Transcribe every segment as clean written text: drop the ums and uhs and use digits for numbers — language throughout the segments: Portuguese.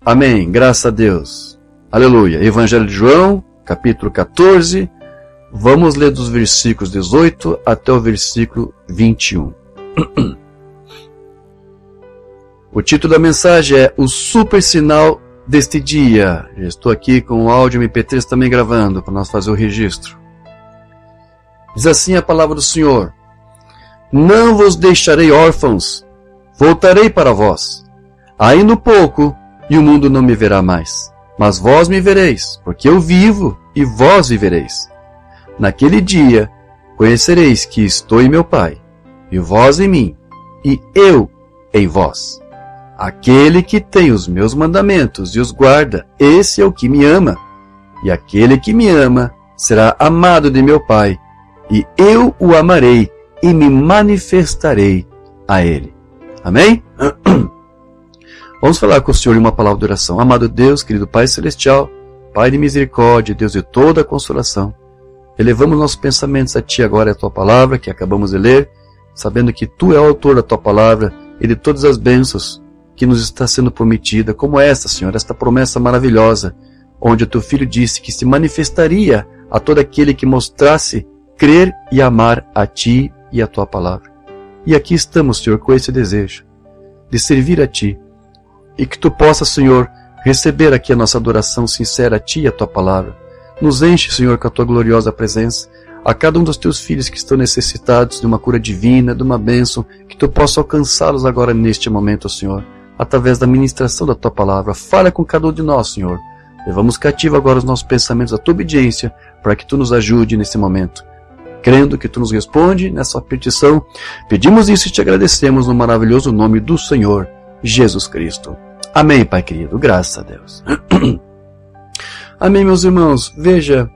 Amém. Graças a Deus. Aleluia. Evangelho de João, capítulo 14. Vamos ler dos versículos 18 até o versículo 21. O título da mensagem é O Super Sinal deste Dia. Já estou aqui com o áudio MP3 também gravando, para nós fazer o registro. Diz assim a palavra do Senhor: Não vos deixarei órfãos, voltarei para vós. Ainda um pouco, e o mundo não me verá mais. Mas vós me vereis, porque eu vivo, e vós vivereis. Naquele dia, conhecereis que estou em meu Pai, e vós em mim, e eu em vós. Aquele que tem os meus mandamentos e os guarda, esse é o que me ama. E aquele que me ama será amado de meu Pai, e eu o amarei e me manifestarei a ele. Amém? Vamos falar com o Senhor em uma palavra de oração. Amado Deus, querido Pai Celestial, Pai de misericórdia, Deus de toda a consolação, elevamos nossos pensamentos a Ti agora, a Tua palavra que acabamos de ler, sabendo que Tu é o autor da Tua palavra e de todas as bênçãos que nos está sendo prometida, como esta, Senhor, esta promessa maravilhosa, onde o Teu Filho disse que se manifestaria a todo aquele que mostrasse crer e amar a Ti e a Tua palavra. E aqui estamos, Senhor, com esse desejo de servir a Ti, e que Tu possa, Senhor, receber aqui a nossa adoração sincera a Ti e a Tua palavra. Nos enche, Senhor, com a Tua gloriosa presença, a cada um dos Teus filhos que estão necessitados de uma cura divina, de uma bênção, que Tu possa alcançá-los agora neste momento, Senhor, através da ministração da Tua palavra. Fala com cada um de nós, Senhor. Levamos cativo agora os nossos pensamentos à Tua obediência, para que Tu nos ajude nesse momento. Crendo que Tu nos responde nessa petição, pedimos isso e Te agradecemos no maravilhoso nome do Senhor, Jesus Cristo. Amém, Pai querido. Graças a Deus. Amém, meus irmãos. Veja,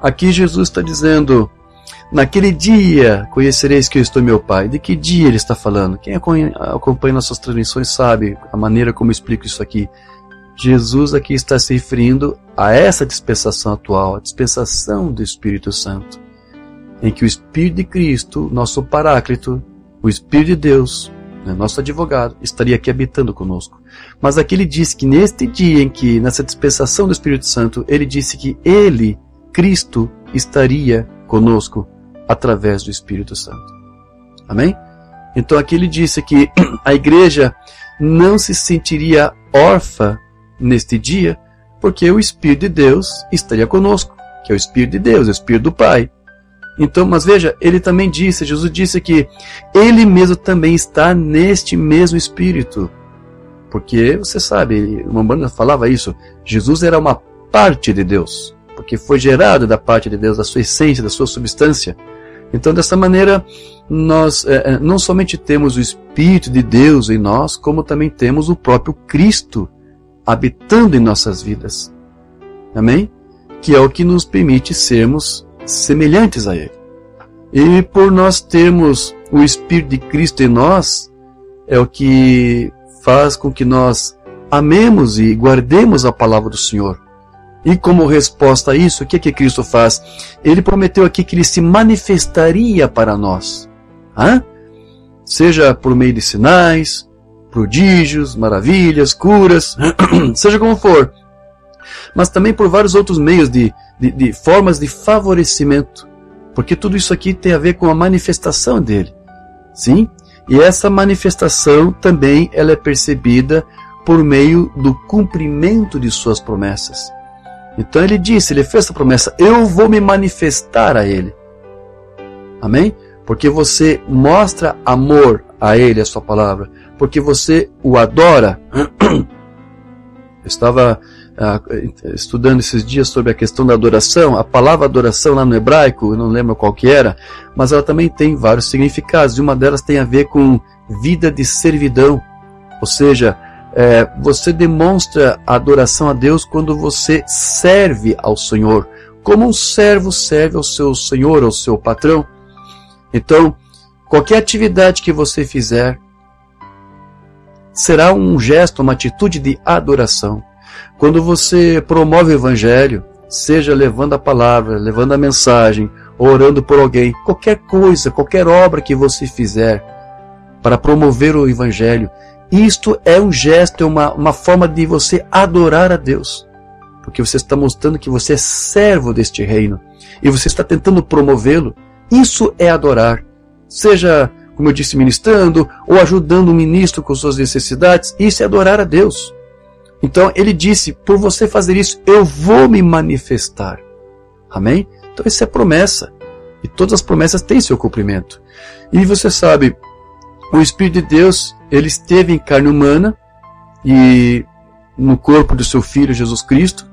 aqui Jesus está dizendo, naquele dia conhecereis que eu estou em meu Pai. De que dia Ele está falando? Quem acompanha nossas transmissões sabe a maneira como eu explico isso aqui. Jesus aqui está se referindo a essa dispensação atual, a dispensação do Espírito Santo, em que o Espírito de Cristo, nosso Paráclito, o Espírito de Deus, nosso advogado, estaria aqui habitando conosco. Mas aqui ele disse que neste dia em que, nessa dispensação do Espírito Santo, ele disse que ele, Cristo, estaria conosco através do Espírito Santo. Amém? Então aqui ele disse que a igreja não se sentiria órfã neste dia, porque o Espírito de Deus estaria conosco, que é o Espírito de Deus, o Espírito do Pai. Então, mas veja, ele também disse, Jesus disse que ele mesmo também está neste mesmo Espírito. Porque, você sabe, o Umbanda falava isso, Jesus era uma parte de Deus, porque foi gerado da parte de Deus, da sua essência, da sua substância. Então, dessa maneira, nós não somente temos o Espírito de Deus em nós, como também temos o próprio Cristo habitando em nossas vidas. Amém? Que é o que nos permite sermos semelhantes a Ele. E por nós termos o Espírito de Cristo em nós, é o que faz com que nós amemos e guardemos a palavra do Senhor. E como resposta a isso, o que Cristo faz? Ele prometeu aqui que Ele se manifestaria para nós. Seja por meio de sinais, prodígios, maravilhas, curas, seja como for. Mas também por vários outros meios de formas de favorecimento, porque tudo isso aqui tem a ver com a manifestação dele, sim? E essa manifestação também ela é percebida por meio do cumprimento de suas promessas. Então ele disse, ele fez essa promessa, eu vou me manifestar a ele. Amém? Porque você mostra amor a ele, a sua palavra, porque você o adora. Eu estava estudando esses dias sobre a questão da adoração. A palavra adoração lá no hebraico, eu não lembro qual que era, mas ela também tem vários significados, e uma delas tem a ver com vida de servidão, ou seja, você demonstra a adoração a Deus quando você serve ao Senhor, como um servo serve ao seu Senhor, ao seu patrão. Então, qualquer atividade que você fizer será um gesto, uma atitude de adoração. Quando você promove o Evangelho, seja levando a palavra, levando a mensagem, ou orando por alguém, qualquer coisa, qualquer obra que você fizer para promover o Evangelho, Isto é um gesto, é uma forma de você adorar a Deus. Porque você está mostrando que você é servo deste reino. E você está tentando promovê-lo. Isso é adorar. Seja, como eu disse, ministrando, ou ajudando o ministro com suas necessidades. Isso é adorar a Deus. Então ele disse, por você fazer isso, eu vou me manifestar. Amém? Então isso é promessa. E todas as promessas têm seu cumprimento. E você sabe, o Espírito de Deus, ele esteve em carne humana e no corpo do seu Filho Jesus Cristo.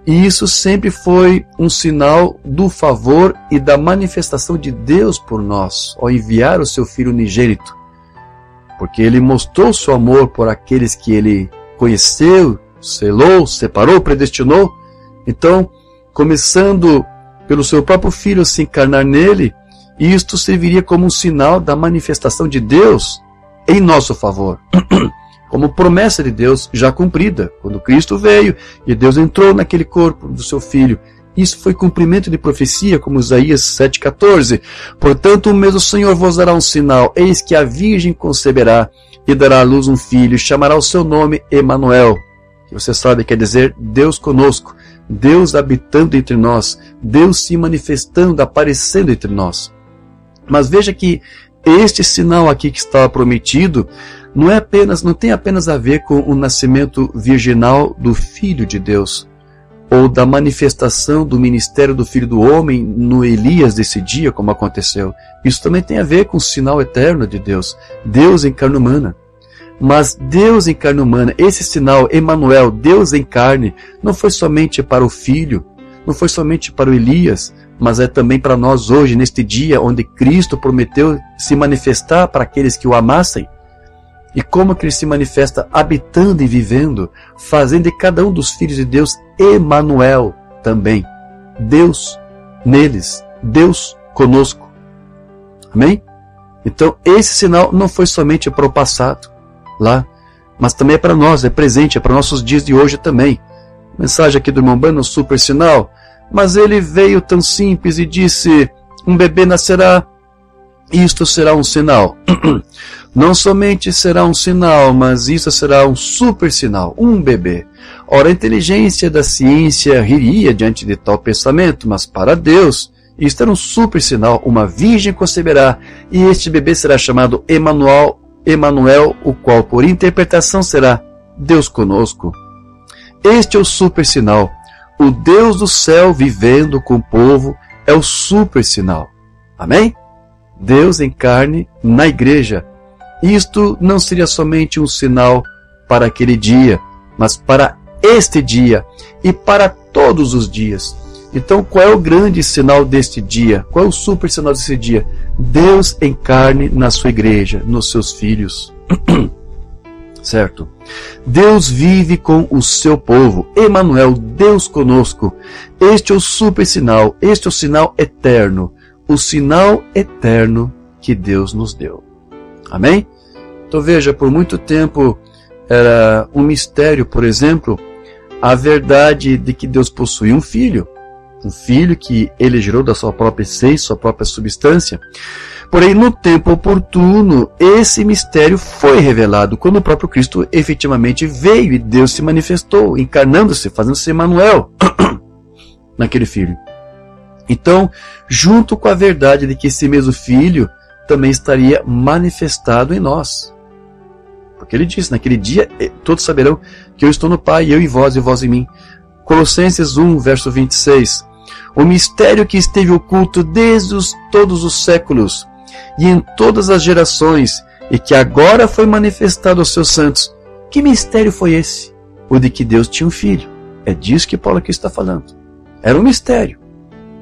E isso sempre foi um sinal do favor e da manifestação de Deus por nós, ao enviar o seu Filho unigênito. Porque ele mostrou seu amor por aqueles que ele conheceu, selou, separou, predestinou. Então, começando pelo seu próprio Filho se encarnar nele, isto serviria como um sinal da manifestação de Deus em nosso favor. Como promessa de Deus já cumprida, quando Cristo veio e Deus entrou naquele corpo do seu Filho. Isso foi cumprimento de profecia, como Isaías 7,14. Portanto, o mesmo Senhor vos dará um sinal, eis que a Virgem conceberá e dará à luz um filho, e chamará o seu nome Emanuel, que você sabe quer dizer Deus conosco, Deus habitando entre nós, Deus se manifestando, aparecendo entre nós. Mas veja que este sinal aqui que estava prometido não tem apenas a ver com o nascimento virginal do Filho de Deus, ou da manifestação do ministério do Filho do Homem no Elias desse dia, como aconteceu. Isso também tem a ver com o sinal eterno de Deus, Deus em carne humana. Mas Deus em carne humana, esse sinal, Emanuel, Deus em carne, não foi somente para o Filho, não foi somente para o Elias, mas é também para nós hoje, neste dia onde Cristo prometeu se manifestar para aqueles que o amassem. E como que ele se manifesta habitando e vivendo, fazendo de cada um dos filhos de Deus Emanuel também. Deus neles, Deus conosco. Amém? Então esse sinal não foi somente para o passado, lá, mas também é para nós, é presente, é para nossos dias de hoje também. Mensagem aqui do irmão Branham, super sinal. Mas ele veio tão simples e disse, um bebê nascerá, isto será um sinal. Não somente será um sinal, mas isso será um super sinal, um bebê. Ora, a inteligência da ciência riria diante de tal pensamento, mas para Deus, isto era um super sinal, uma virgem conceberá, e este bebê será chamado Emanuel, o qual por interpretação será Deus conosco. Este é o super sinal. O Deus do céu vivendo com o povo é o super sinal. Amém? Deus em carne na igreja. Isto não seria somente um sinal para aquele dia, mas para este dia e para todos os dias. Então, qual é o grande sinal deste dia? Qual é o super sinal desse dia? Deus em carne na sua igreja, nos seus filhos. Certo? Deus vive com o seu povo. Emanuel, Deus conosco. Este é o super sinal. Este é o sinal eterno. O sinal eterno que Deus nos deu. Amém? Então veja, por muito tempo era um mistério, por exemplo, a verdade de que Deus possuía um filho que ele gerou da sua própria essência, sua própria substância. Porém, no tempo oportuno, esse mistério foi revelado, quando o próprio Cristo efetivamente veio e Deus se manifestou, encarnando-se, fazendo-se Emanuel naquele filho. Então, junto com a verdade de que esse mesmo filho também estaria manifestado em nós. Porque ele disse, naquele dia, todos saberão que eu estou no Pai, eu e vós em mim. Colossenses 1, verso 26. O mistério que esteve oculto desde todos os séculos e em todas as gerações, e que agora foi manifestado aos seus santos. Que mistério foi esse? O de que Deus tinha um filho. É disso que Paulo aqui está falando. Era um mistério.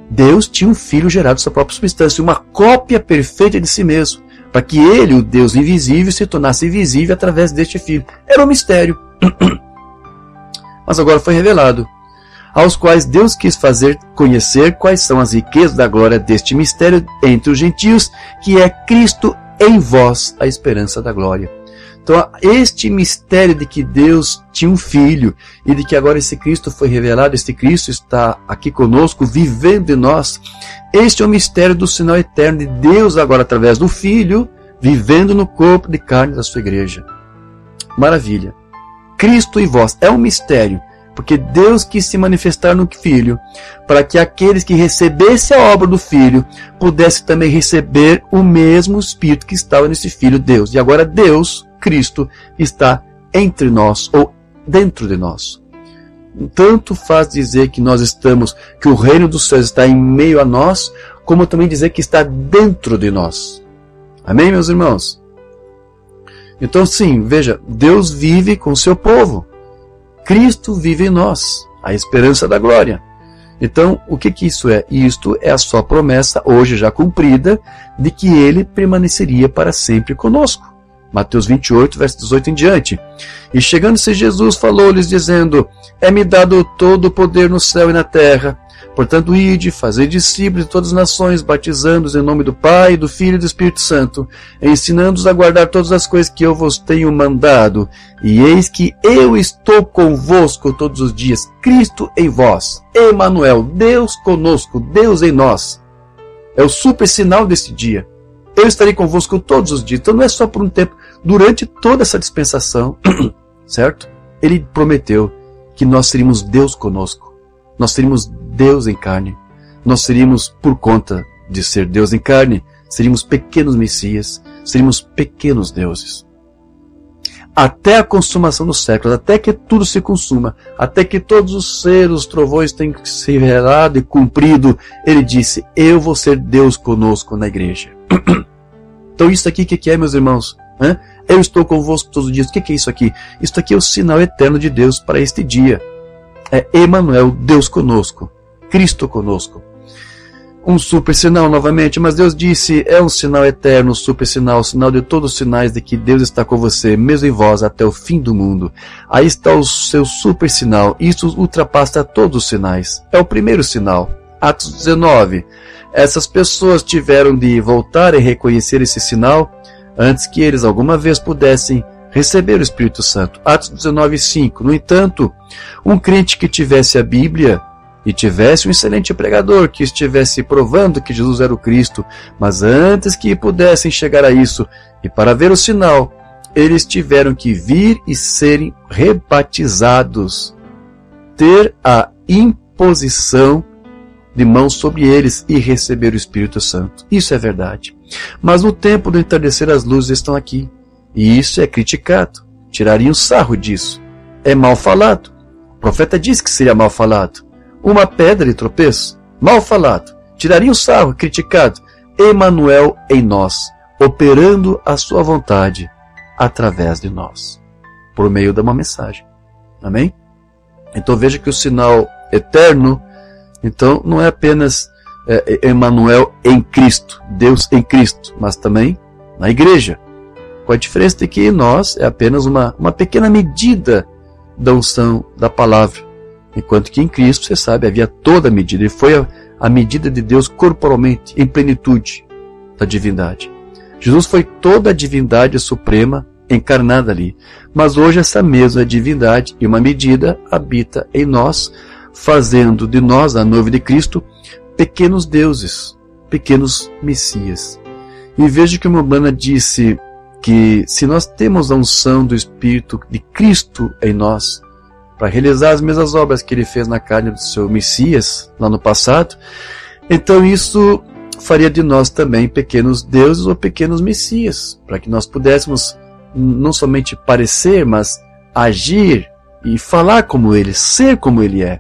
Deus tinha um filho gerado de sua própria substância, uma cópia perfeita de si mesmo, para que ele, o Deus invisível, se tornasse visível através deste filho. Era um mistério. Mas agora foi revelado, aos quais Deus quis fazer conhecer quais são as riquezas da glória deste mistério entre os gentios, que é Cristo em vós, a esperança da glória. Então, este mistério de que Deus tinha um filho e de que agora esse Cristo foi revelado, este Cristo está aqui conosco, vivendo em nós, este é o mistério do sinal eterno de Deus agora através do Filho, vivendo no corpo de carne da sua igreja. Maravilha. Cristo em vós. É um mistério. Porque Deus quis se manifestar no Filho, para que aqueles que recebessem a obra do Filho pudessem também receber o mesmo Espírito que estava nesse Filho Deus. E agora Deus, Cristo, está entre nós, ou dentro de nós. Tanto faz dizer que nós estamos, que o reino dos céus está em meio a nós, como também dizer que está dentro de nós. Amém, meus irmãos? Então sim, veja, Deus vive com o seu povo. Cristo vive em nós, a esperança da glória. Então, o que isso é? Isto é a sua promessa, hoje já cumprida, de que Ele permaneceria para sempre conosco. Mateus 28, verso 18 em diante. E chegando-se Jesus, falou-lhes, dizendo: É-me dado todo o poder no céu e na terra. Portanto, ide, fazei discípulos de todas as nações, batizando-os em nome do Pai, do Filho e do Espírito Santo, ensinando-os a guardar todas as coisas que eu vos tenho mandado. E eis que eu estou convosco todos os dias, Cristo em vós, Emanuel, Deus conosco, Deus em nós. É o super sinal desse dia. Eu estarei convosco todos os dias. Então não é só por um tempo, durante toda essa dispensação, certo? Ele prometeu que nós seríamos Deus conosco. Nós seríamos Deus em carne. Nós seríamos, por conta de ser Deus em carne, seríamos pequenos messias, seríamos pequenos deuses. Até a consumação dos séculos, até que tudo se consuma, até que todos os seres, os trovões tenham se revelado e cumprido, ele disse: eu vou ser Deus conosco na igreja. Então isso aqui, o que é, meus irmãos? Eu estou convosco todos os dias. O que é isso aqui? Isso aqui é o sinal eterno de Deus para este dia. É Emanuel, Deus conosco, Cristo conosco. Um super sinal novamente, mas Deus disse, é um sinal eterno, um super sinal, sinal de todos os sinais de que Deus está com você, mesmo em vós, até o fim do mundo. Aí está o seu super sinal, isso ultrapassa todos os sinais. É o primeiro sinal, Atos 19. Essas pessoas tiveram de voltar e reconhecer esse sinal, antes que eles alguma vez pudessem receber o Espírito Santo. Atos 19:5. No entanto, um crente que tivesse a Bíblia e tivesse um excelente pregador que estivesse provando que Jesus era o Cristo, mas antes que pudessem chegar a isso, e para ver o sinal, eles tiveram que vir e serem rebatizados, ter a imposição de mãos sobre eles e receber o Espírito Santo. Isso é verdade. Mas no tempo do entardecer as luzes estão aqui. E isso é criticado. Tirariam sarro disso. É mal falado. O profeta disse que seria mal falado. Uma pedra de tropeço. Mal falado. Tirariam sarro, criticado. Emanuel em nós, operando a sua vontade através de nós, por meio de uma mensagem. Amém? Então veja que o sinal eterno, então, não é apenas Emanuel em Cristo, Deus em Cristo, mas também na igreja. Com a diferença de que nós é apenas uma pequena medida da unção da palavra. Enquanto que em Cristo, você sabe, havia toda a medida. E foi a medida de Deus corporalmente, em plenitude da divindade. Jesus foi toda a divindade suprema encarnada ali. Mas hoje essa mesma divindade e uma medida habita em nós, fazendo de nós, a noiva de Cristo, pequenos deuses, pequenos messias. E veja que o Moblana disse que se nós temos a unção do Espírito de Cristo em nós, para realizar as mesmas obras que ele fez na carne do seu Messias, lá no passado, então isso faria de nós também pequenos deuses ou pequenos messias, para que nós pudéssemos não somente parecer, mas agir e falar como ele, ser como ele é.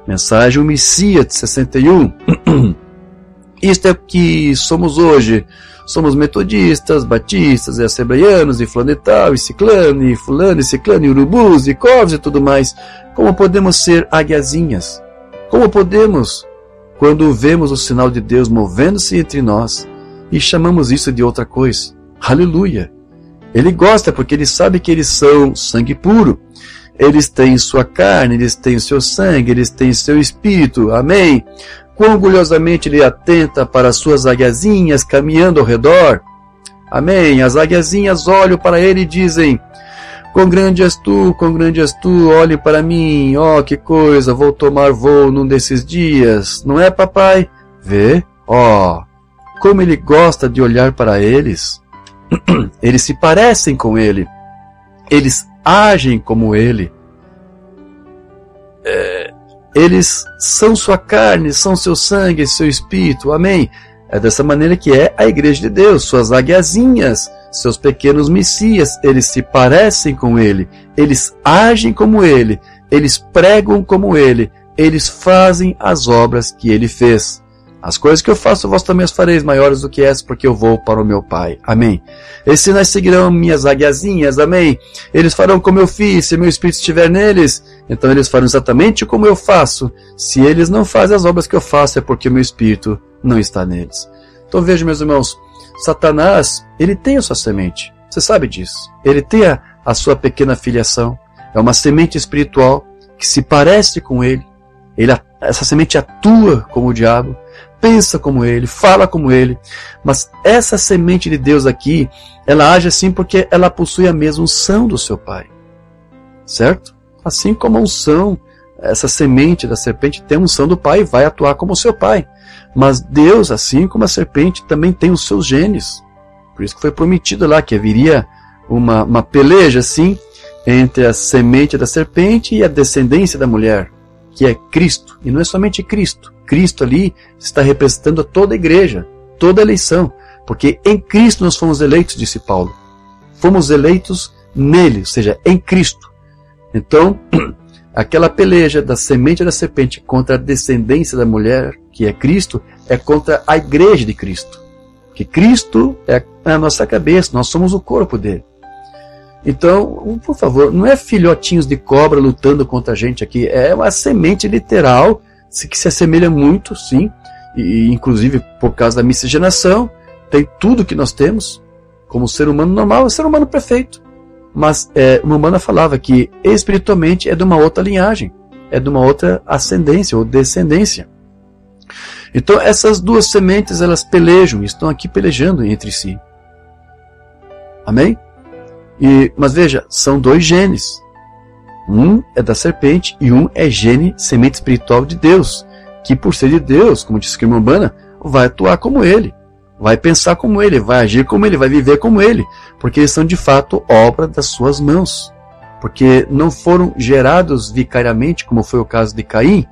Mensagem o Messias de 61. Isto é o que somos hoje. Somos metodistas, batistas, e assembleianos, e fulano e tal, e ciclano, e fulano, e ciclano, e urubus, e corvos e tudo mais. Como podemos ser águiazinhas? Como podemos, quando vemos o sinal de Deus movendo-se entre nós, e chamamos isso de outra coisa? Aleluia! Ele gosta porque ele sabe que eles são sangue puro. Eles têm sua carne, eles têm o seu sangue, eles têm o seu espírito. Amém? Quão orgulhosamente ele atenta para as suas águiazinhas caminhando ao redor. Amém? As águiazinhas olham para ele e dizem: quão grande és tu, olhe para mim, que coisa, vou tomar voo num desses dias. Não é, papai? Vê, como ele gosta de olhar para eles. Eles se parecem com ele. eles agem como ele, eles são sua carne, são seu sangue, seu espírito, amém? É dessa maneira que é a igreja de Deus, suas águiazinhas, seus pequenos messias, eles se parecem com ele, eles agem como ele, eles pregam como ele, eles fazem as obras que ele fez. As coisas que eu faço, vós também as fareis maiores do que essas, porque eu vou para o meu Pai. Amém. Esses sinais seguirão minhas águiazinhas. Amém. Eles farão como eu fiz, se meu Espírito estiver neles. Então eles farão exatamente como eu faço. Se eles não fazem as obras que eu faço, é porque o meu Espírito não está neles. Então veja, meus irmãos, Satanás, ele tem a sua semente. Você sabe disso. Ele tem a sua pequena filiação. É uma semente espiritual que se parece com ele. Essa semente atua como o diabo, pensa como ele, fala como ele, mas essa semente de Deus aqui, ela age assim porque ela possui a mesma unção do seu Pai, certo? Assim como a unção, essa semente da serpente tem a unção do Pai e vai atuar como o seu Pai, mas Deus, assim como a serpente, também tem os seus genes, por isso que foi prometido lá que haveria uma peleja assim, entre a semente da serpente e a descendência da mulher, que é Cristo, e não é somente Cristo. Cristo ali está representando a toda a igreja, toda a eleição, porque em Cristo nós fomos eleitos, disse Paulo. Fomos eleitos nele, ou seja, em Cristo. Então, aquela peleja da semente da serpente contra a descendência da mulher, que é Cristo, é contra a igreja de Cristo. Que Cristo é a nossa cabeça, nós somos o corpo dele. Então, por favor, não é filhotinhos de cobra lutando contra a gente aqui, é uma semente literal, que se assemelha muito, sim, e inclusive por causa da miscigenação, tem tudo que nós temos, como ser humano normal, é ser humano perfeito. Mas uma humana falava que espiritualmente é de uma outra linhagem, é de uma outra ascendência ou descendência. Então essas duas sementes, elas pelejam, estão aqui pelejando entre si. Amém? Mas veja, são dois genes. Um é da serpente e um é gene, semente espiritual de Deus, que por ser de Deus, como disse a irmã Urbana, vai atuar como ele, vai pensar como ele, vai agir como ele, vai viver como ele, porque eles são de fato obra das suas mãos, porque não foram gerados vicariamente, como foi o caso de Caim,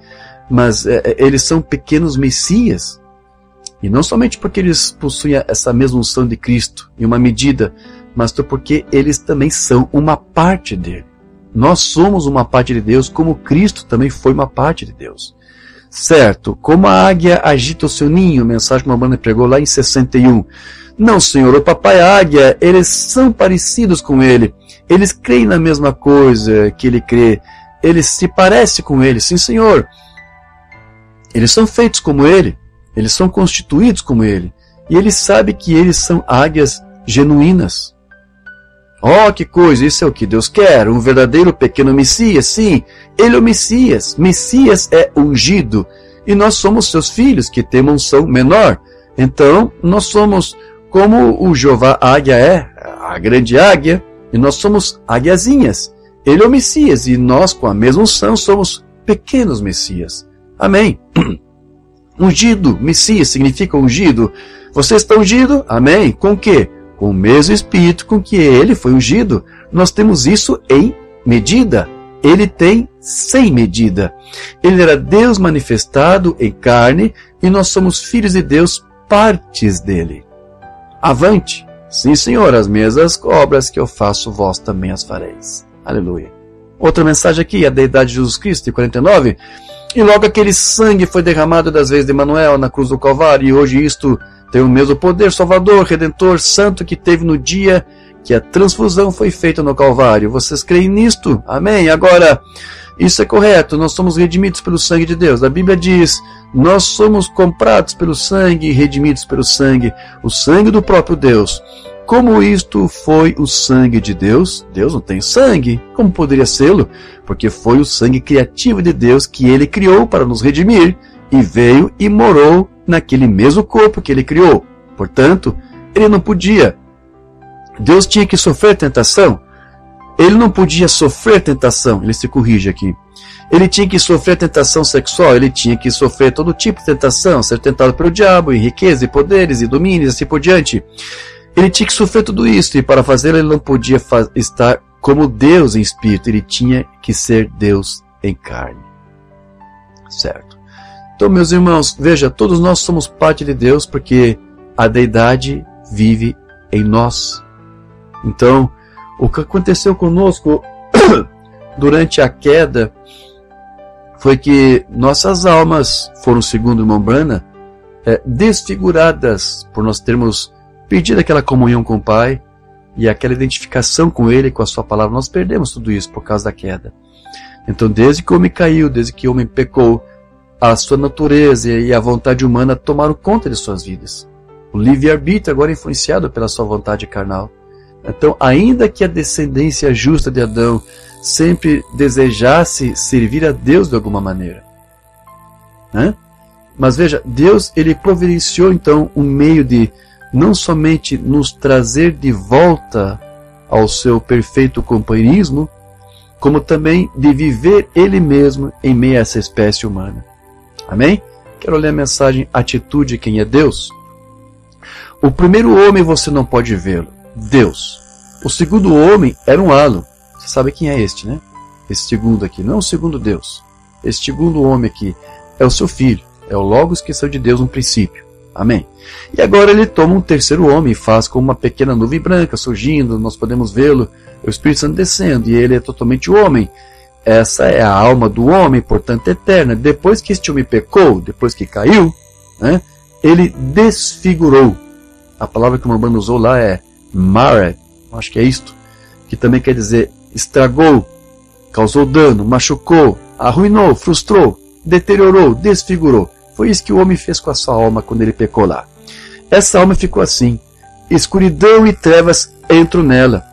mas eles são pequenos messias, e não somente porque eles possuem essa mesma unção de Cristo, em uma medida, mas porque eles também são uma parte dele. Nós somos uma parte de Deus, como Cristo também foi uma parte de Deus. Certo, como a águia agita o seu ninho, mensagem que uma banda pregou lá em 61. Não, Senhor, o papai águia, eles são parecidos com ele. Eles creem na mesma coisa que ele crê. Eles se parecem com ele, sim, Senhor. Eles são feitos como ele. Eles são constituídos como ele. E ele sabe que eles são águias genuínas. Oh, que coisa, isso é o que Deus quer, um verdadeiro pequeno Messias, sim, ele é o Messias, Messias é ungido, e nós somos seus filhos, que têm uma unção menor, então nós somos como o Jeová águia é, a grande águia, e nós somos águiazinhas, ele é o Messias, e nós com a mesma unção somos pequenos Messias, amém? Ungido, Messias significa ungido, você está ungido? Amém, com o quê? Com o mesmo Espírito com que ele foi ungido. Nós temos isso em medida. Ele tem sem medida. Ele era Deus manifestado em carne e nós somos filhos de Deus, partes dele. Avante! Sim, Senhor, as mesmas obras que eu faço, vós também as fareis. Aleluia. Outra mensagem aqui, a deidade de Jesus Cristo, de 49. E logo aquele sangue foi derramado das vezes de Emanuel na cruz do Calvário, e hoje isto tem o mesmo poder salvador, redentor, santo que teve no dia que a transfusão foi feita no Calvário. Vocês creem nisto? Amém? Agora, isso é correto, nós somos redimidos pelo sangue de Deus. A Bíblia diz, nós somos comprados pelo sangue e redimidos pelo sangue, o sangue do próprio Deus. Como isto foi o sangue de Deus? Deus não tem sangue. Como poderia sê-lo? Porque foi o sangue criativo de Deus que ele criou para nos redimir e veio e morou naquele mesmo corpo que ele criou. Portanto, ele não podia. Deus tinha que sofrer tentação. Ele não podia sofrer tentação. Ele se corrige aqui. Ele tinha que sofrer tentação sexual. Ele tinha que sofrer todo tipo de tentação. Ser tentado pelo diabo, em riqueza, e poderes, e domínios, assim por diante. Ele tinha que sofrer tudo isso. E para fazê-lo, ele não podia estar como Deus em espírito, ele tinha que ser Deus em carne. Certo? Então, meus irmãos, veja, todos nós somos parte de Deus porque a deidade vive em nós. Então, o que aconteceu conosco durante a queda foi que nossas almas foram, segundo o irmão Branham, desfiguradas por nós termos perdido aquela comunhão com o Pai e aquela identificação com Ele, com a Sua palavra. Nós perdemos tudo isso por causa da queda. Então, desde que o homem caiu, desde que o homem pecou, a sua natureza e a vontade humana tomaram conta de suas vidas. O livre-arbítrio agora é influenciado pela sua vontade carnal. Então, ainda que a descendência justa de Adão sempre desejasse servir a Deus de alguma maneira, né? Mas veja, Deus ele providenciou então um meio de não somente nos trazer de volta ao seu perfeito companheirismo, como também de viver Ele mesmo em meio a essa espécie humana. Amém? Quero ler a mensagem Atitude Quem é Deus. O primeiro homem você não pode vê-lo, Deus. O segundo homem era um halo. Você sabe quem é este, né? Esse segundo aqui, não é o segundo Deus. Esse segundo homem aqui é o seu filho. É o Logos que saiu de Deus no princípio. Amém? E agora ele toma um terceiro homem e faz como uma pequena nuvem branca surgindo, nós podemos vê-lo, o Espírito Santo descendo, e ele é totalmente homem. Essa é a alma do homem, portanto eterna. Depois que este homem pecou, depois que caiu, né, ele desfigurou. A palavra que o Mambano usou lá é marred, acho que é isto, que também quer dizer estragou, causou dano, machucou, arruinou, frustrou, deteriorou, desfigurou. Foi isso que o homem fez com a sua alma quando ele pecou lá. Essa alma ficou assim. Escuridão e trevas entram nela.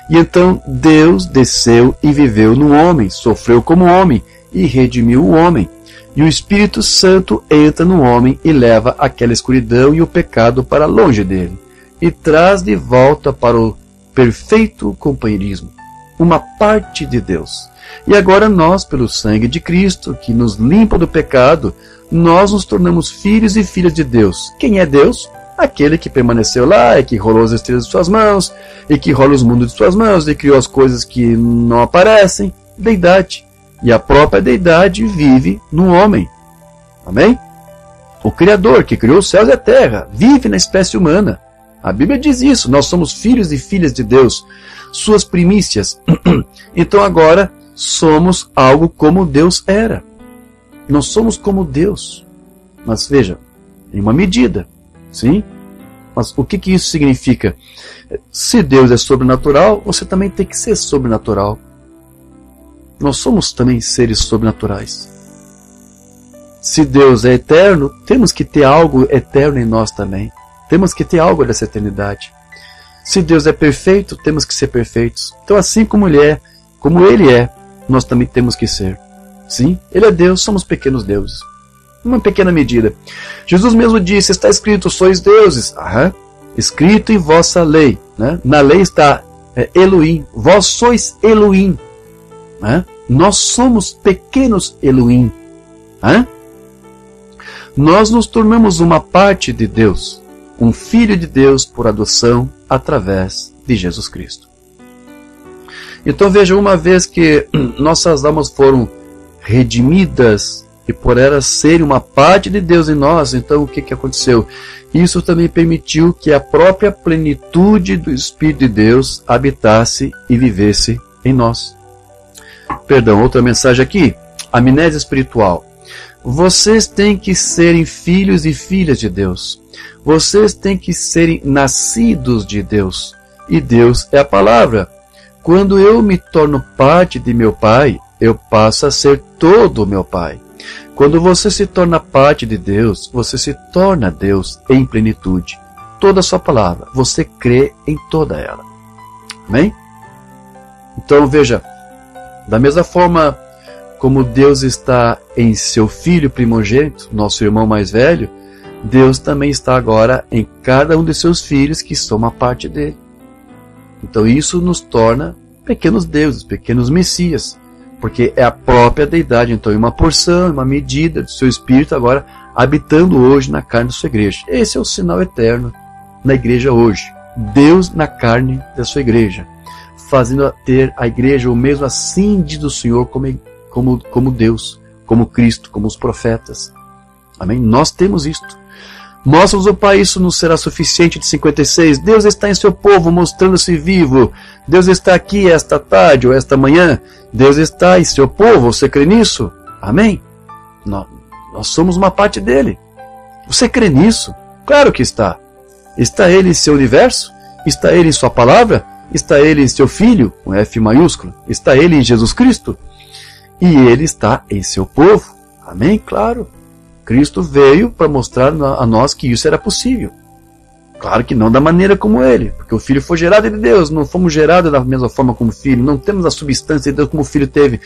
E então Deus desceu e viveu no homem, sofreu como homem e redimiu o homem. E o Espírito Santo entra no homem e leva aquela escuridão e o pecado para longe dele. E traz de volta para o perfeito companheirismo. Uma parte de Deus. E agora nós, pelo sangue de Cristo, que nos limpa do pecado, nós nos tornamos filhos e filhas de Deus. Quem é Deus? Aquele que permaneceu lá e que rolou as estrelas de suas mãos, e que rola os mundos de suas mãos, e criou as coisas que não aparecem. Deidade. E a própria deidade vive no homem. Amém? O Criador, que criou os céus e a terra, vive na espécie humana. A Bíblia diz isso. Nós somos filhos e filhas de Deus. Suas primícias. Então agora somos algo como Deus era. Nós somos como Deus. Mas veja, em uma medida. Sim? Mas o que isso significa? Se Deus é sobrenatural, você também tem que ser sobrenatural. Nós somos também seres sobrenaturais. Se Deus é eterno, temos que ter algo eterno em nós também. Temos que ter algo dessa eternidade. Se Deus é perfeito, temos que ser perfeitos. Então, assim como Ele é, nós também temos que ser. Sim, Ele é Deus, somos pequenos deuses. Uma pequena medida. Jesus mesmo disse, está escrito, sois deuses. Escrito em vossa lei. Né? Na lei está Elohim. Vós sois Elohim. Né? Nós somos pequenos Elohim. Nós nos tornamos uma parte de Deus. Um filho de Deus por adoção através de Jesus Cristo. Então veja, uma vez que nossas almas foram redimidas e por elas serem uma parte de Deus em nós, então o que aconteceu? Isso também permitiu que a própria plenitude do Espírito de Deus habitasse e vivesse em nós. Perdão, outra mensagem aqui. Amnésia espiritual. Vocês têm que serem filhos e filhas de Deus. Vocês têm que serem nascidos de Deus. E Deus é a palavra. Quando eu me torno parte de meu Pai, eu passo a ser todo o meu Pai. Quando você se torna parte de Deus, você se torna Deus em plenitude. Toda a sua palavra, você crê em toda ela. Amém? Então veja, da mesma forma como Deus está em seu Filho primogênito, nosso irmão mais velho, Deus também está agora em cada um de seus filhos que são uma parte dele. Então isso nos torna pequenos deuses, pequenos messias, porque é a própria deidade, então, em uma porção, em uma medida do seu Espírito agora habitando hoje na carne da sua igreja. Esse é o sinal eterno na igreja hoje. Deus na carne da sua igreja. fazendo ter a igreja o mesmo assim diz o Senhor como Deus, como Cristo, como os profetas. Amém? Nós temos isto. Mostra-nos, ó Pai, isso não será suficiente. De 56, Deus está em seu povo, mostrando-se vivo. Deus está aqui esta tarde ou esta manhã. Deus está em seu povo, você crê nisso? Amém? Nós somos uma parte dele. Você crê nisso? Claro que está. Está ele em seu universo? Está ele em sua palavra? Está ele em seu Filho, com F maiúsculo? Está ele em Jesus Cristo? E ele está em seu povo. Amém? Claro. Cristo veio para mostrar a nós que isso era possível. Claro que não da maneira como ele, porque o Filho foi gerado de Deus, não fomos gerados da mesma forma como o Filho, não temos a substância de Deus como o Filho teve,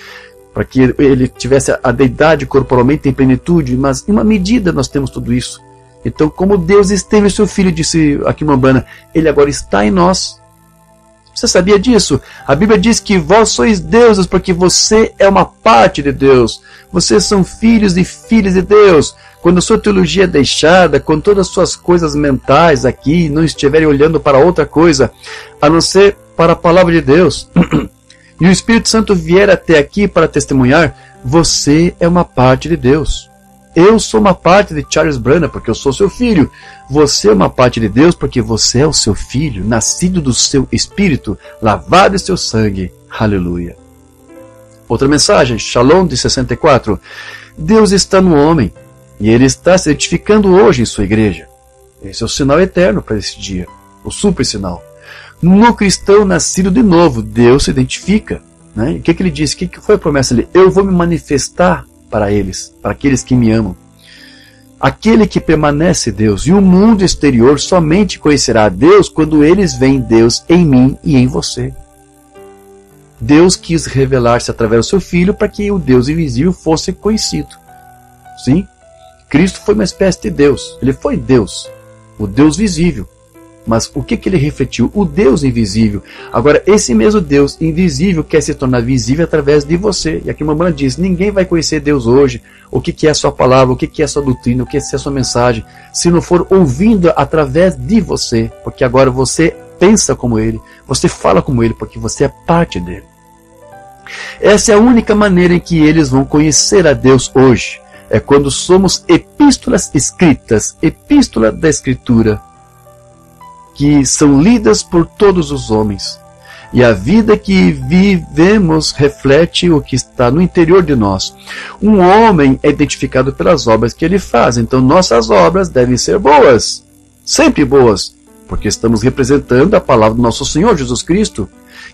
para que ele tivesse a deidade corporalmente em plenitude, mas em uma medida nós temos tudo isso. Então, como Deus esteve em seu Filho, disse aqui Mambana, ele agora está em nós. Você sabia disso? A Bíblia diz que vós sois deuses porque você é uma parte de Deus. Vocês são filhos e filhas de Deus. Quando a sua teologia é deixada, quando todas as suas coisas mentais aqui não estiverem olhando para outra coisa, a não ser para a palavra de Deus, e o Espírito Santo vier até aqui para testemunhar, você é uma parte de Deus. Eu sou uma parte de Charles Branham porque eu sou seu filho. Você é uma parte de Deus porque você é o seu filho, nascido do seu Espírito, lavado em seu sangue. Aleluia. Outra mensagem, Shalom de 64. Deus está no homem e ele está se identificando hoje em sua igreja. Esse é o sinal eterno para esse dia, o super sinal. No cristão nascido de novo, Deus se identifica. Né? E o que ele disse? O que foi a promessa dele? Eu vou me manifestar para eles, para aqueles que me amam. Aquele que permanece Deus e o mundo exterior somente conhecerá a Deus quando eles veem Deus em mim e em você. Deus quis revelar-se através do seu Filho para que o Deus invisível fosse conhecido. Sim, Cristo foi uma espécie de Deus. Ele foi Deus, o Deus visível. Mas o que ele refletiu? O Deus invisível. Agora, esse mesmo Deus invisível quer se tornar visível através de você. E aqui a mamãe diz, ninguém vai conhecer Deus hoje, o que é a sua palavra, o que é a sua doutrina, o que é a sua mensagem, se não for ouvindo através de você. Porque agora você pensa como Ele, você fala como Ele, porque você é parte dele. Essa é a única maneira em que eles vão conhecer a Deus hoje. É quando somos epístolas escritas, epístola da Escritura, que são lidas por todos os homens. E a vida que vivemos reflete o que está no interior de nós. Um homem é identificado pelas obras que ele faz. Então nossas obras devem ser boas. Sempre boas. Porque estamos representando a palavra do nosso Senhor Jesus Cristo.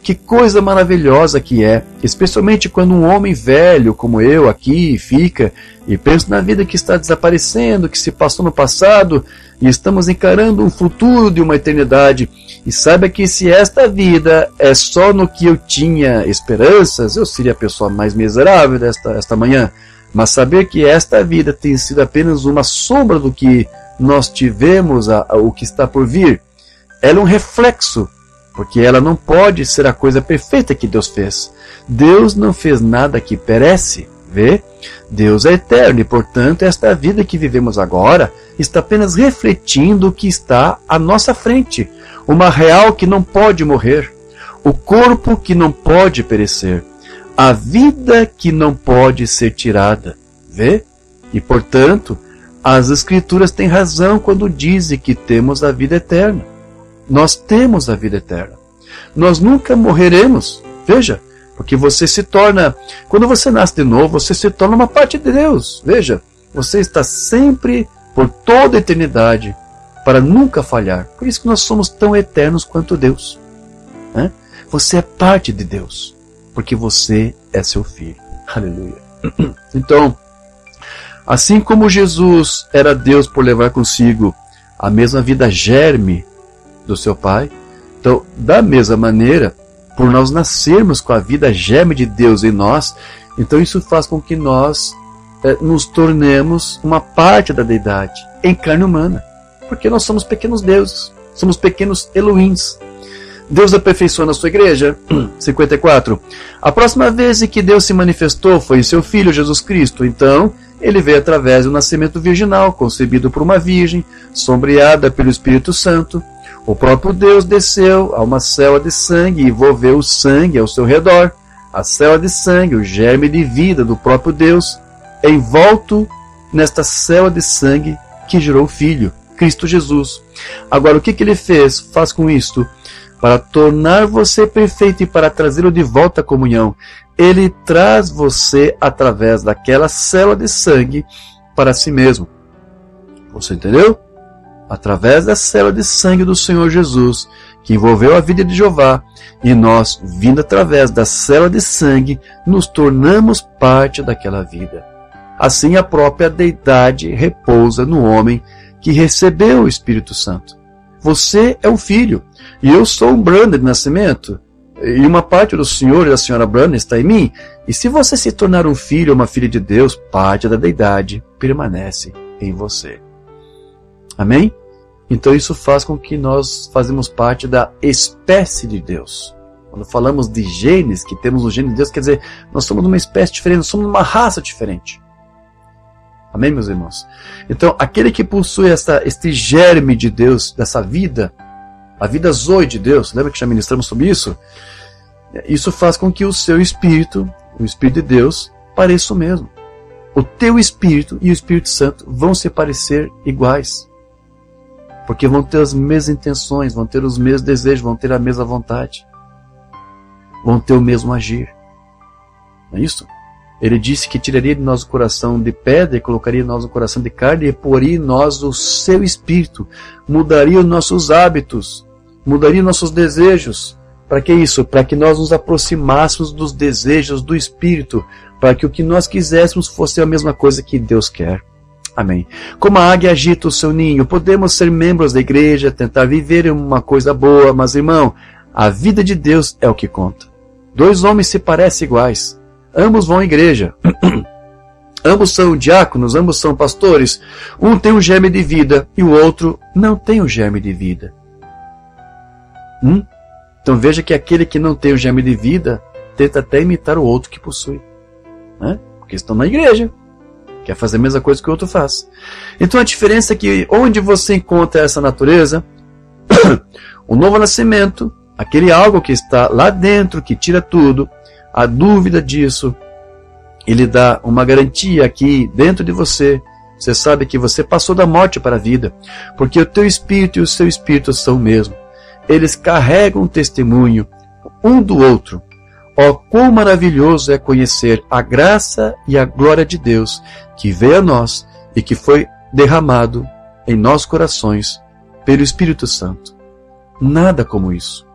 Que coisa maravilhosa que é, especialmente quando um homem velho como eu aqui fica e pensa na vida que está desaparecendo, que se passou no passado e estamos encarando um futuro de uma eternidade. E saiba que se esta vida é só no que eu tinha esperanças, eu seria a pessoa mais miserável esta manhã. Mas saber que esta vida tem sido apenas uma sombra do que nós tivemos, o que está por vir, ela é um reflexo. Porque ela não pode ser a coisa perfeita que Deus fez. Deus não fez nada que perece, vê? Deus é eterno e, portanto, esta vida que vivemos agora está apenas refletindo o que está à nossa frente. Uma real que não pode morrer. O corpo que não pode perecer. A vida que não pode ser tirada, vê? E, portanto, as Escrituras têm razão quando dizem que temos a vida eterna. Nós temos a vida eterna. Nós nunca morreremos. Veja, porque você se torna... Quando você nasce de novo, você se torna uma parte de Deus. Veja, você está sempre, por toda a eternidade, para nunca falhar. Por isso que nós somos tão eternos quanto Deus. Né? Você é parte de Deus, porque você é seu filho. Aleluia. Então, assim como Jesus era Deus por levar consigo a mesma vida germe do seu Pai, então, da mesma maneira, por nós nascermos com a vida germe de Deus em nós, então isso faz com que nós nos tornemos uma parte da deidade, em carne humana, porque nós somos pequenos deuses, somos pequenos Elohims. Deus aperfeiçoa na sua igreja. 54. A próxima vez em que Deus se manifestou foi em seu Filho Jesus Cristo. Então, ele veio através do nascimento virginal, concebido por uma virgem, sombreada pelo Espírito Santo. O próprio Deus desceu a uma célula de sangue e envolveu o sangue ao seu redor. A célula de sangue, o germe de vida do próprio Deus, é envolto nesta célula de sangue que gerou o Filho, Cristo Jesus. Agora, o que ele faz com isto? Para tornar você perfeito e para trazê-lo de volta à comunhão. Ele traz você através daquela célula de sangue para si mesmo. Você entendeu? Através da célula de sangue do Senhor Jesus, que envolveu a vida de Jeová, e nós, vindo através da célula de sangue, nos tornamos parte daquela vida. Assim, a própria deidade repousa no homem que recebeu o Espírito Santo. Você é um filho, e eu sou um Branner de nascimento, e uma parte do senhor e da senhora Branner está em mim. E se você se tornar um filho ou uma filha de Deus, parte da deidade permanece em você. Amém? Então isso faz com que nós fazemos parte da espécie de Deus. Quando falamos de genes, que temos o gene de Deus, quer dizer, nós somos uma espécie diferente, nós somos uma raça diferente. Amém, meus irmãos? Então, aquele que possui este germe de Deus, dessa vida, a vida zoe de Deus, lembra que já ministramos sobre isso? Isso faz com que o seu espírito, o Espírito de Deus, pareça o mesmo. O teu espírito e o Espírito Santo vão se parecer iguais. Porque vão ter as mesmas intenções, vão ter os mesmos desejos, vão ter a mesma vontade. Vão ter o mesmo agir. Não é isso? Ele disse que tiraria de nós o coração de pedra e colocaria em nós o coração de carne e poria em nós o seu espírito. Mudaria os nossos hábitos, mudaria nossos desejos. Para que isso? Para que nós nos aproximássemos dos desejos do Espírito, para que o que nós quiséssemos fosse a mesma coisa que Deus quer. Amém. Como a águia agita o seu ninho, podemos ser membros da igreja, tentar viver uma coisa boa, mas irmão, a vida de Deus é o que conta. Dois homens se parecem iguais, ambos vão à igreja, ambos são diáconos, ambos são pastores, um tem um germe de vida e o outro não tem um germe de vida. Então veja que aquele que não tem o germe de vida tenta até imitar o outro que possui, né? Porque estão na igreja, quer fazer a mesma coisa que o outro faz. Então a diferença é que onde você encontra essa natureza, o novo nascimento, aquele algo que está lá dentro, que tira tudo, a dúvida disso, ele dá uma garantia aqui dentro de você. Você sabe que você passou da morte para a vida, porque o teu espírito e o seu espírito são o mesmo. Eles carregam um testemunho um do outro. Ó, quão maravilhoso é conhecer a graça e a glória de Deus que veio a nós e que foi derramado em nossos corações pelo Espírito Santo. Nada como isso.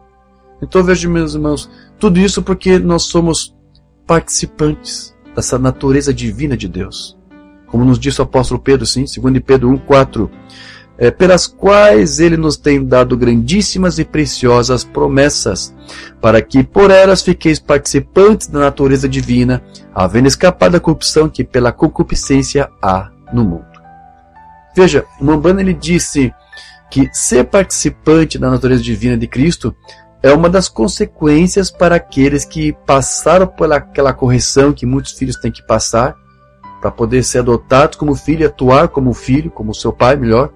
Então veja, meus irmãos, tudo isso porque nós somos participantes dessa natureza divina de Deus. Como nos disse o apóstolo Pedro, sim, 2 Pedro 1,4, pelas quais ele nos tem dado grandíssimas e preciosas promessas, para que por elas fiqueis participantes da natureza divina, havendo escapado da corrupção que pela concupiscência há no mundo. Veja, Mambana ele disse que ser participante da natureza divina de Cristo é uma das consequências para aqueles que passaram por aquela correção que muitos filhos têm que passar, para poder ser adotados como filho, atuar como filho, como seu pai melhor,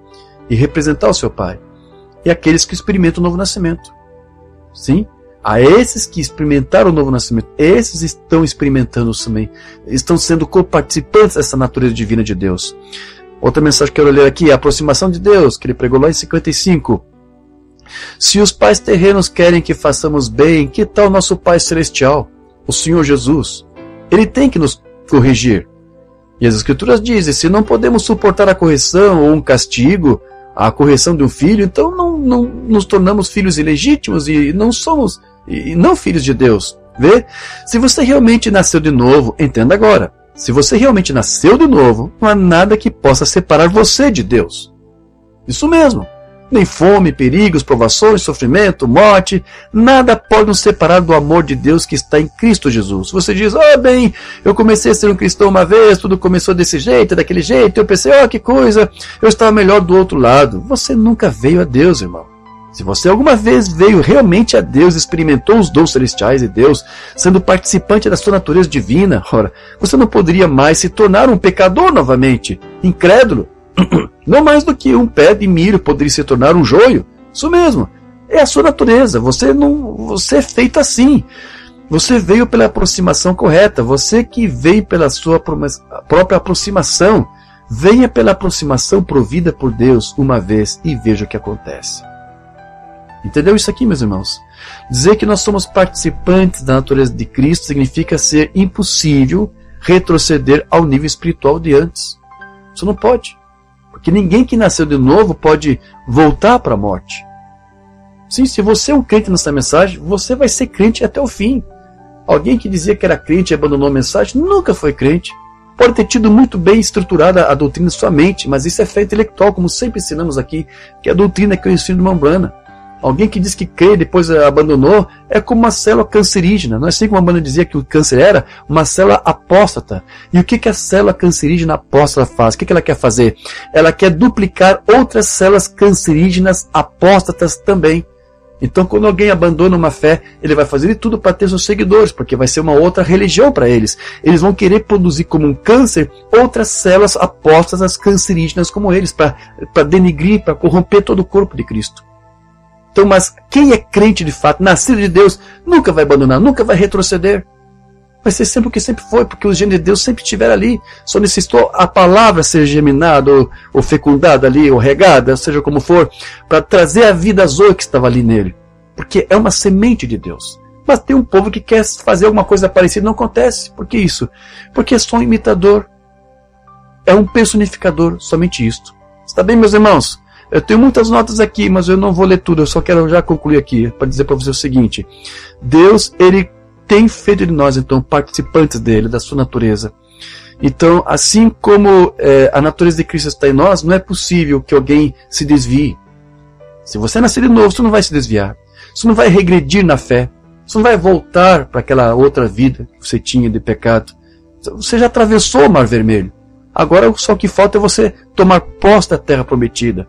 e representar o seu pai. E aqueles que experimentam o novo nascimento. Sim? A esses que experimentaram o novo nascimento, esses estão experimentando também, estão sendo coparticipantes dessa natureza divina de Deus. Outra mensagem que eu quero ler aqui é a aproximação de Deus, que ele pregou lá em 55. Se os pais terrenos querem que façamos bem, que tal nosso Pai Celestial, o Senhor Jesus? Ele tem que nos corrigir. E as Escrituras dizem, se não podemos suportar a correção ou um castigo, a correção de um filho, então não nos tornamos filhos ilegítimos e não somos, e não filhos de Deus. Vê? Se você realmente nasceu de novo, entenda agora, se você realmente nasceu de novo, não há nada que possa separar você de Deus. Isso mesmo. Nem fome, perigos, provações, sofrimento, morte, nada pode nos separar do amor de Deus que está em Cristo Jesus. Você diz, bem, eu comecei a ser um cristão uma vez, tudo começou desse jeito, daquele jeito, eu pensei, que coisa, eu estava melhor do outro lado. Você nunca veio a Deus, irmão. Se você alguma vez veio realmente a Deus, experimentou os dons celestiais de Deus, sendo participante da sua natureza divina, ora, você não poderia mais se tornar um pecador novamente, incrédulo. Não mais do que um pé de milho poderia se tornar um joio, Isso mesmo. É a sua natureza. Você é feito assim. Você veio pela aproximação correta. Você que veio pela sua própria aproximação. Venha pela aproximação provida por Deus uma vez e veja o que acontece. Entendeu isso aqui, meus irmãos? Dizer que nós somos participantes da natureza de Cristo significa ser impossível retroceder ao nível espiritual de antes. Isso não pode. Porque ninguém que nasceu de novo pode voltar para a morte. Sim, se você é um crente nessa mensagem, você vai ser crente até o fim. Alguém que dizia que era crente e abandonou a mensagem, nunca foi crente. Pode ter tido muito bem estruturada a doutrina de sua mente, mas isso é fé intelectual, como sempre ensinamos aqui, que a doutrina que eu ensino de Mambrana. Alguém que diz que crê e depois abandonou é como uma célula cancerígena. Não é assim como a Mambrana dizia que o câncer era? Uma célula apóstata. E o que a célula cancerígena apóstata faz? O que ela quer fazer? Ela quer duplicar outras células cancerígenas apóstatas também. Então, quando alguém abandona uma fé, ele vai fazer de tudo para ter seus seguidores, porque vai ser uma outra religião para eles. Eles vão querer produzir como um câncer outras células apóstatas cancerígenas como eles, para denigrir, para corromper todo o corpo de Cristo. Então, mas quem é crente de fato, nascido de Deus, nunca vai abandonar, nunca vai retroceder. Vai ser sempre o que sempre foi, porque o gênero de Deus sempre estiver ali. Só necessitou a palavra ser geminada, ou fecundada ali, ou regada, seja como for, para trazer a vida zoe que estava ali nele. Porque é uma semente de Deus. Mas tem um povo que quer fazer alguma coisa parecida, não acontece. Por que isso? Porque é só um imitador. É um personificador, somente isto. Está bem, meus irmãos? Eu tenho muitas notas aqui, mas eu não vou ler tudo. Eu só quero já concluir aqui, para dizer para você o seguinte. Deus, Ele tem feito de nós, então, participantes dele, da sua natureza. Então, assim como a natureza de Cristo está em nós, não é possível que alguém se desvie. Se você nascer de novo, você não vai se desviar. Você não vai regredir na fé. Você não vai voltar para aquela outra vida que você tinha de pecado. Você já atravessou o Mar Vermelho. Agora, só o que falta é você tomar posse da terra prometida.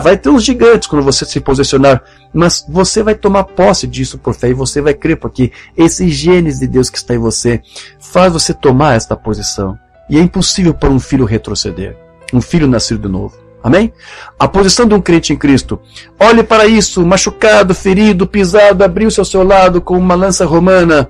Vai ter uns gigantes quando você se posicionar, mas você vai tomar posse disso por fé e você vai crer, porque esse genes de Deus que está em você faz você tomar esta posição. E é impossível para um filho retroceder, um filho nascido de novo. Amém? A posição de um crente em Cristo. Olhe para isso, machucado, ferido, pisado, abriu-se ao seu lado com uma lança romana,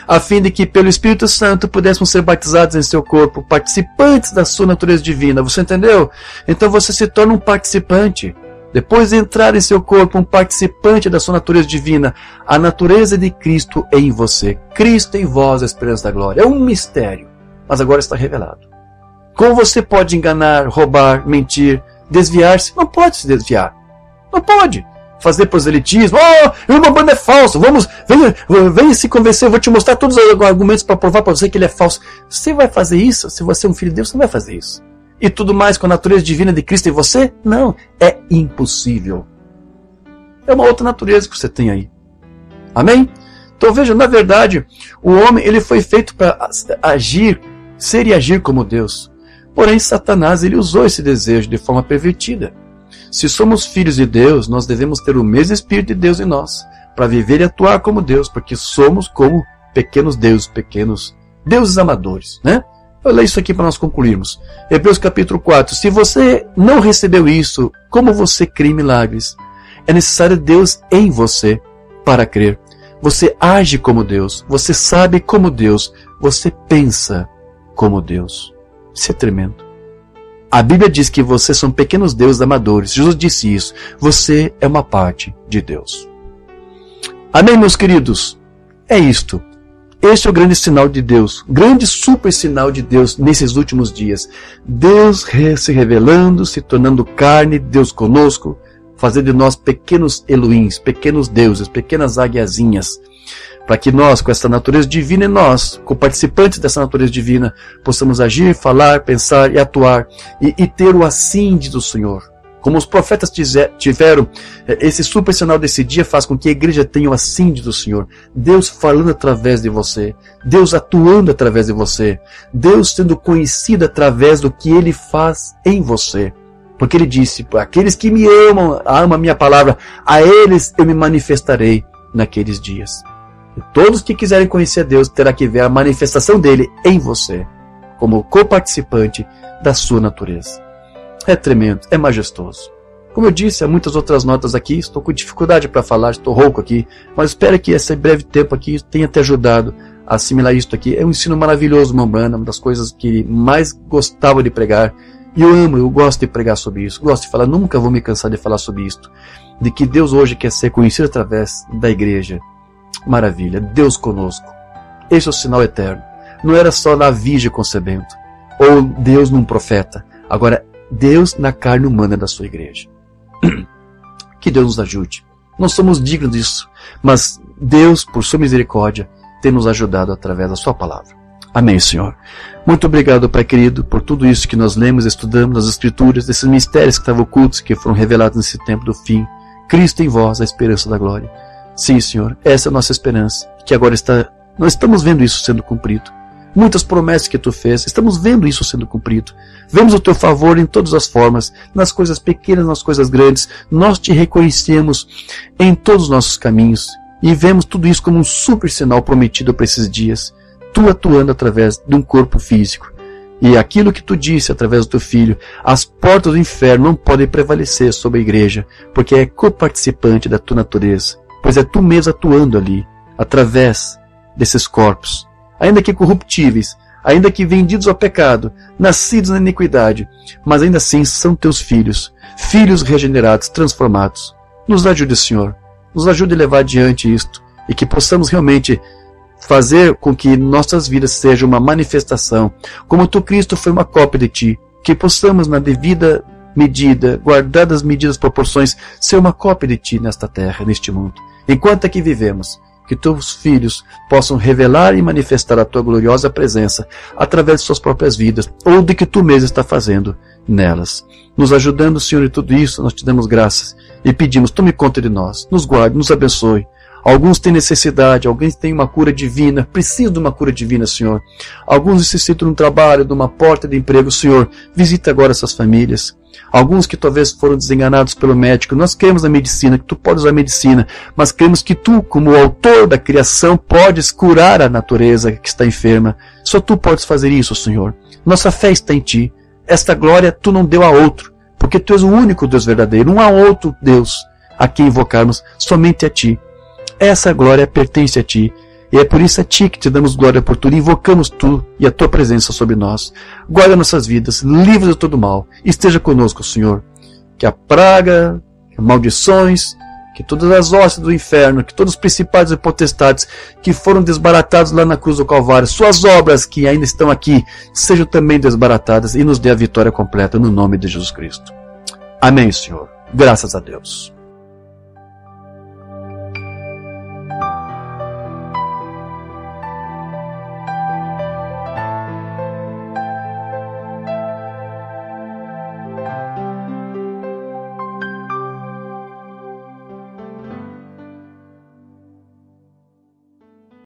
a fim de que pelo Espírito Santo pudéssemos ser batizados em seu corpo, participantes da sua natureza divina. Você entendeu? Então você se torna um participante. Depois de entrar em seu corpo, um participante da sua natureza divina. A natureza de Cristo é em você. Cristo em vós, a esperança da glória. É um mistério, mas agora está revelado. Como você pode enganar, roubar, mentir, desviar-se? Não pode se desviar. Não pode. Fazer proselitismo, uma banda é falso, venha se convencer, eu vou te mostrar todos os argumentos para provar para você que ele é falso. Você vai fazer isso? Se você é um filho de Deus, você não vai fazer isso. E tudo mais com a natureza divina de Cristo em você? Não, é impossível. É uma outra natureza que você tem aí. Amém? Então veja, na verdade, o homem ele foi feito para agir, ser e agir como Deus. Porém, Satanás ele usou esse desejo de forma pervertida. Se somos filhos de Deus, nós devemos ter o mesmo Espírito de Deus em nós, para viver e atuar como Deus, porque somos como pequenos deuses amadores, né? Eu leio isso aqui para nós concluirmos. Hebreus capítulo 4. Se você não recebeu isso, como você crê em milagres? É necessário Deus em você para crer. Você age como Deus, você sabe como Deus, você pensa como Deus. Isso é tremendo. A Bíblia diz que vocês são pequenos deuses amadores. Jesus disse isso. Você é uma parte de Deus. Amém, meus queridos? É isto. Este é o grande sinal de Deus. Grande super sinal de Deus nesses últimos dias. Deus se revelando, se tornando carne, Deus conosco, fazendo de nós pequenos Elohims, pequenos deuses, pequenas águiazinhas. Para que nós, com essa natureza divina em nós, com participantes dessa natureza divina, possamos agir, falar, pensar e atuar, e ter o assim do Senhor. Como os profetas tiveram, esse super sinal desse dia faz com que a igreja tenha o assim do Senhor. Deus falando através de você, Deus atuando através de você, Deus sendo conhecido através do que Ele faz em você. Porque Ele disse, aqueles que me amam a minha palavra, a eles eu me manifestarei naqueles dias. E todos que quiserem conhecer a Deus terá que ver a manifestação dele em você, como co-participante da sua natureza. É tremendo, é majestoso. Como eu disse, há muitas outras notas aqui, estou com dificuldade para falar, estou rouco aqui, mas espero que esse breve tempo aqui tenha te ajudado a assimilar isto aqui. É um ensino maravilhoso, irmão Branham, uma das coisas que mais gostava de pregar. E eu gosto de pregar sobre isso, gosto de falar, nunca vou me cansar de falar sobre isto, de que Deus hoje quer ser conhecido através da igreja. Maravilha, Deus conosco. Esse é o sinal eterno. Não era só na Virgem concebendo, ou Deus num profeta, agora Deus na carne humana da sua igreja. Que Deus nos ajude. Não somos dignos disso, mas Deus, por sua misericórdia, tem nos ajudado através da sua palavra. Amém, Senhor. Muito obrigado, Pai querido, por tudo isso que nós lemos e estudamos nas Escrituras, desses mistérios que estavam ocultos, que foram revelados nesse tempo do fim. Cristo em vós, a esperança da glória. Sim, Senhor, essa é a nossa esperança, que agora nós estamos vendo isso sendo cumprido. Muitas promessas que Tu fez, estamos vendo isso sendo cumprido. Vemos o Teu favor em todas as formas, nas coisas pequenas, nas coisas grandes. Nós Te reconhecemos em todos os nossos caminhos e vemos tudo isso como um super sinal prometido para esses dias. Tu atuando através de um corpo físico. E aquilo que Tu disse através do Teu Filho, as portas do inferno não podem prevalecer sobre a igreja, porque é coparticipante da Tua natureza, pois é Tu mesmo atuando ali, através desses corpos, ainda que corruptíveis, ainda que vendidos ao pecado, nascidos na iniquidade, mas ainda assim são Teus filhos, filhos regenerados, transformados. Nos ajude, Senhor, nos ajude a levar adiante isto, e que possamos realmente fazer com que nossas vidas sejam uma manifestação, como Tu, Cristo, foi uma cópia de Ti, que possamos na devida medida, guardadas as medidas proporções, ser uma cópia de Ti nesta terra, neste mundo. Enquanto aqui vivemos, que Teus filhos possam revelar e manifestar a Tua gloriosa presença através de suas próprias vidas, ou de que Tu mesmo está fazendo nelas. Nos ajudando, Senhor, em tudo isso, nós Te damos graças e pedimos, tome conta de nós, nos guarde, nos abençoe. Alguns têm necessidade, alguns têm uma cura divina, precisam de uma cura divina, Senhor. Alguns necessitam de um trabalho, de uma porta de emprego, Senhor. Visita agora essas famílias. Alguns que talvez foram desenganados pelo médico. Nós cremos na medicina, que Tu podes usar a medicina, mas cremos que Tu, como o autor da criação, podes curar a natureza que está enferma. Só Tu podes fazer isso, Senhor. Nossa fé está em Ti. Esta glória Tu não deu a outro, porque Tu és o único Deus verdadeiro. Não há outro Deus a quem invocarmos, somente a Ti. Essa glória pertence a Ti, e é por isso a Ti que Te damos glória por tudo, invocamos Tu e a Tua presença sobre nós. Guarda nossas vidas, livra de todo mal, esteja conosco, Senhor. Que a praga, que maldições, que todas as hostes do inferno, que todos os principados e potestades que foram desbaratados lá na cruz do Calvário, suas obras que ainda estão aqui, sejam também desbaratadas e nos dê a vitória completa no nome de Jesus Cristo. Amém, Senhor. Graças a Deus.